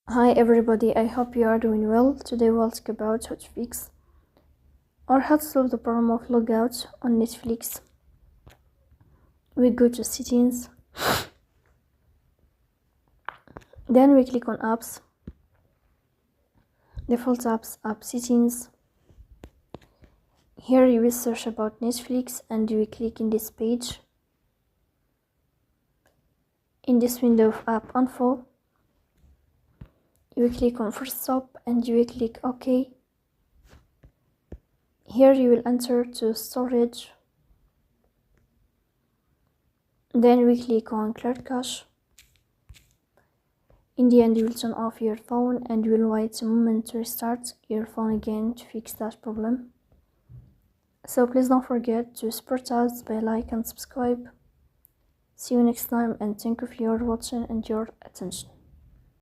Hi everybody, I hope you are doing well. Today we'll talk about how to fix or how to solve the problem of logout on Netflix. We go to settings, then we click on apps, default apps, app settings. Here you will search about Netflix and you will click in this page. In this window of app info, you will click on first stop and you will click OK. Here you will enter to storage. Then we click on clear cache. In the end, you will turn off your phone and you will wait a moment to restart your phone again to fix that problem. So please don't forget to support us by like and subscribe. See you next time and thank you for your watching and your attention.